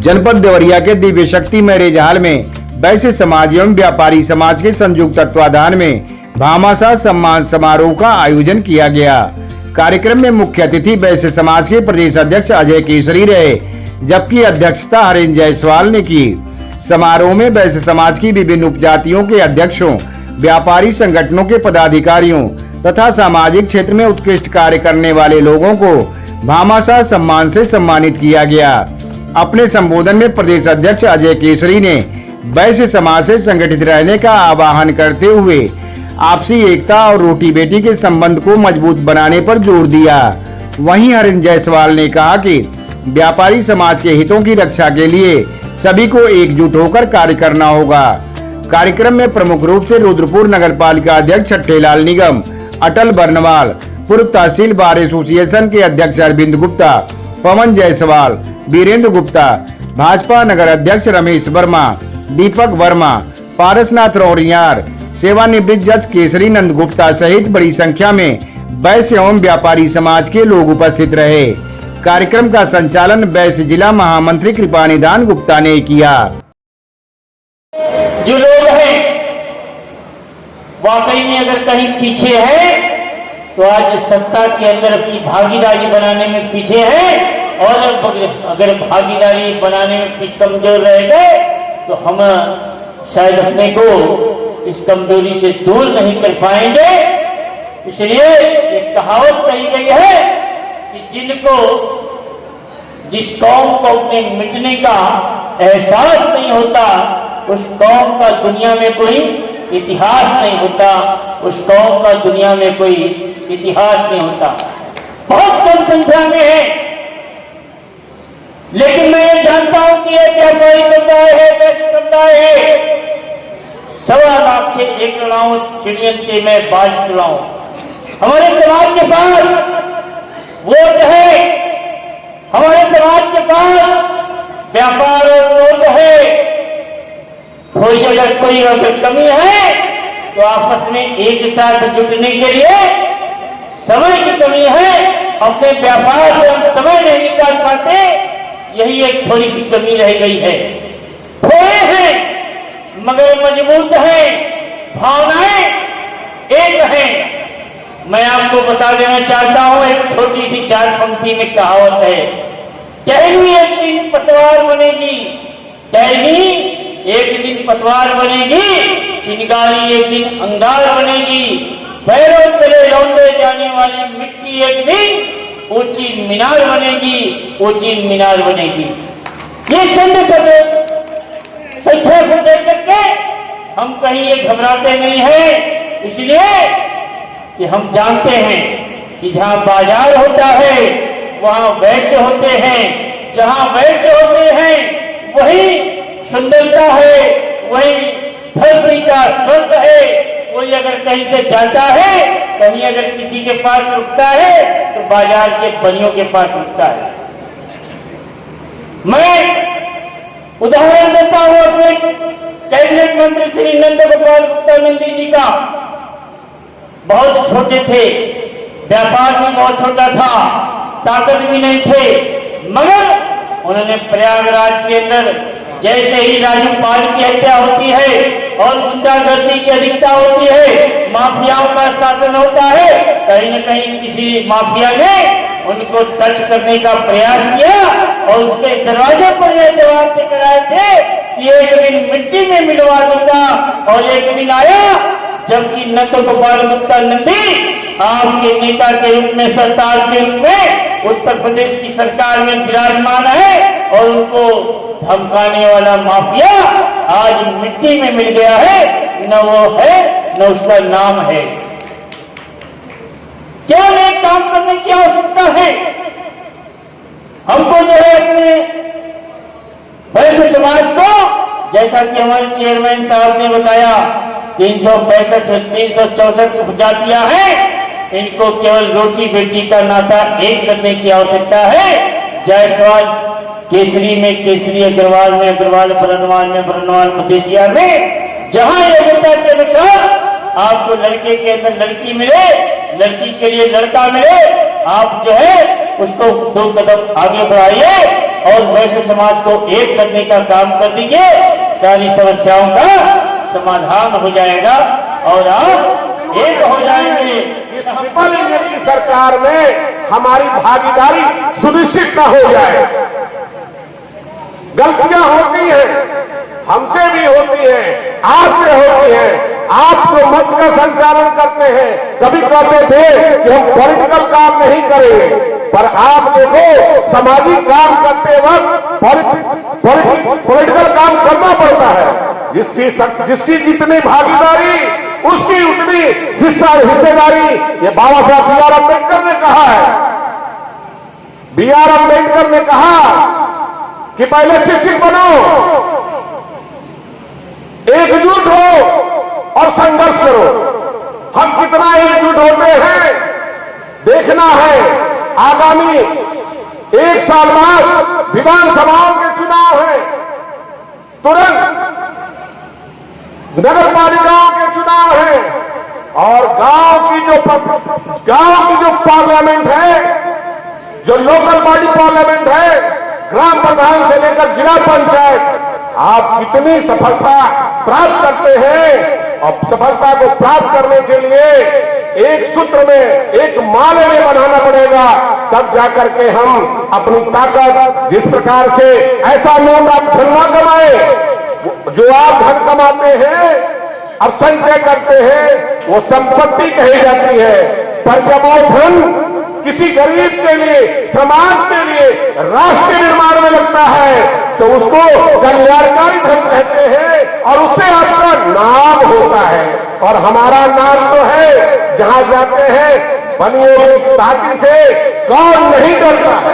जनपद देवरिया के दिव्य शक्ति मैरिज हॉल में वैश्य समाज एवं व्यापारी समाज के संयुक्त तत्वाधान में भामाशाह सम्मान समारोह का आयोजन किया गया। कार्यक्रम में मुख्य अतिथि वैश्य समाज के प्रदेश अध्यक्ष अजय केसरी रहे, जबकि अध्यक्षता हरिंद्र जायसवाल ने की। समारोह में वैश्य समाज की विभिन्न उपजातियों के अध्यक्षों, व्यापारी संगठनों के पदाधिकारियों तथा सामाजिक क्षेत्र में उत्कृष्ट कार्य करने वाले लोगों को भामाशाह सम्मान से सम्मानित किया गया। अपने संबोधन में प्रदेश अध्यक्ष अजय केसरी ने वैश्य समाज से संगठित रहने का आह्वान करते हुए आपसी एकता और रोटी बेटी के संबंध को मजबूत बनाने पर जोर दिया। वहीं हरिंद्र जायसवाल ने कहा कि व्यापारी समाज के हितों की रक्षा के लिए सभी को एकजुट होकर कार्य करना होगा। कार्यक्रम में प्रमुख रूप से रुद्रपुर नगर पालिका अध्यक्ष छट्टेलाल निगम, अटल बर्नवाल, पूर्व तहसील बार एसोसिएशन के अध्यक्ष अरविंद गुप्ता, पवन जायसवाल, वीरेंद्र गुप्ता, भाजपा नगर अध्यक्ष रमेश वर्मा, दीपक वर्मा, पारसनाथ रौरियार, सेवानिवृत्त जज केसरी नंद गुप्ता सहित बड़ी संख्या में वैश्य एवं व्यापारी समाज के लोग उपस्थित रहे। कार्यक्रम का संचालन वैश्य जिला महामंत्री कृपानिधान गुप्ता ने किया। जो लोग हैं वाकई में अगर कहीं पीछे है तो आज सत्ता के अंदर अपनी भागीदारी बनाने में पीछे है, और अगर भागीदारी बनाने में कुछ कमजोर रह गए तो हम शायद अपने को इस कमजोरी से दूर नहीं कर पाएंगे। इसलिए एक कहावत कही गई है कि जिस कौम को अपने मिटने का एहसास नहीं होता उस कौम का दुनिया में कोई इतिहास नहीं होता, उस कौम का दुनिया में कोई इतिहास नहीं होता। बहुत कम संख्या में है, लेकिन मैं ये जानता हूं कि ये व्यापारी समुदाय है, वैश्य समुदाय है। 1.25 लाख से एक लड़ाऊं चिड़ियन में बाज चलाऊं। हमारे समाज के पास वोट है, हमारे समाज के पास व्यापार और वोट है। थोड़ी अगर कोई अगर कमी है तो आपस में एक साथ जुटने के लिए समय की कमी है, अपने व्यापार से हम समय नहीं निकाल पाते, यही एक थोड़ी सी कमी रह गई है। थोड़े हैं मगर मजबूत हैं, भावनाएं एक हैं। मैं आपको बता देना चाहता हूं, एक छोटी सी 4 पंक्ति में कहावत है, टहनी एक दिन पतवार बनेगी, टहनी एक दिन पतवार बनेगी, चिंगारी एक दिन अंगार बनेगी, पैरों तले लौटे जाने वाली मिट्टी एक दिन ऊंची मीनार बनेगी, ऊंची मीनार बनेगी। ये चंद संख्या को देख करके हम कहीं ये घबराते नहीं हैं, इसलिए कि हम जानते हैं कि जहां बाजार होता है वहां वैश्य होते हैं, जहां वैश्य होते हैं वही सुंदरता है, वही धरती का स्वर्ग है। कोई अगर कहीं से जाता है, कहीं अगर किसी के पास रुकता है तो बाजार के बनियों के पास रुकता है। मैं उदाहरण देता हूं अपने कैबिनेट मंत्री श्री नंद गोपाल गुप्ता नंदी जी का। बहुत छोटे थे, व्यापार भी बहुत छोटा था, ताकत भी नहीं थे, मगर उन्होंने प्रयागराज के अंदर जैसे ही राजूपाल की हत्या होती है और गुंडागर्दी की अधिकता होती है, माफियाओं का शासन होता है, कहीं न कहीं किसी माफिया ने उनको टच करने का प्रयास किया और उसके दरवाजे पर यह जवाब देकर आए थे कि एक दिन मिट्टी में मिलवा दूंगा, और एक दिन आया जबकि नंद गोपाल गुप्ता नंदी आपके नेता के रूप में, सरकार के रूप में उत्तर प्रदेश की सरकार में विराजमान है, और उनको धमकाने वाला माफिया आज मिट्टी में मिल गया है, न वो है न उसका नाम है। केवल एक काम करने की आवश्यकता है, हमको जो है अपने वैश्य समाज को, जैसा कि हमारे चेयरमैन साहब ने बताया, 364 उपजातियां हैं, इनको केवल रोटी बेटी का नाता एक करने की आवश्यकता है। जायसवाल केसरी में केसरी, अग्रवाल में अग्रवाल, बरनवाल में बरनवाल, मदेशिया में जहां योग्यता के अनुसार आपको लड़के के अंदर लड़की मिले, लड़की के लिए लड़का मिले, आप जो है उसको 2 कदम आगे बढ़ाइए। और वैश्य समाज को एक करने का काम कर दीजिए, सारी समस्याओं का समाधान हो जाएगा और आप एक हो जाएंगे। इस विफल इंजन की सरकार में हमारी भागीदारी सुनिश्चित न हो जाए। गलतियां होती हैं, हमसे भी होती हैं, आपसे होती हैं। आप जो मंच का संचालन करते हैं, कभी कहते थे कि हम पॉलिटिकल काम नहीं करेंगे, पर आप देखो सामाजिक काम करते वक्त पॉलिटिकल काम करना पड़ता है। जिसकी जितनी भागीदारी उसकी उतनी हिस्सेदारी, ये बाबा साहब बी.आर. अम्बेडकर ने कहा है। बी.आर. अम्बेडकर ने कहा कि पहले शिक्षित बनो, एकजुट हो और संघर्ष करो। हम कितना एकजुट होते हैं देखना है। आगामी 1 साल बाद विधानसभाओं के चुनाव हैं, तुरंत नगर पालिकाओं के चुनाव हैं और गांव की जो पार्लियामेंट है, जो लोकल बॉडी पार्लियामेंट है, ग्राम प्रधान से लेकर जिला पंचायत, आप कितनी सफलता प्राप्त करते हैं। और सफलता को प्राप्त करने के लिए एक सूत्र में, एक माले में बनाना पड़ेगा, तब जाकर के हम अपनी ताकत, जिस प्रकार से ऐसा लोग आप धन न कमाए, जो आप धन कमाते हैं और संचय करते हैं, वो संपत्ति कही जाती है। पर जब वो धन किसी गरीब के लिए, समाज के लिए, राष्ट्र निर्माण में लगता है, तो उसको कल्याणकारी धन कहते हैं और उससे आपका नाम होता है। और हमारा नाम तो है, जहां जाते हैं बनियों की ताकि से कौन नहीं डरता है।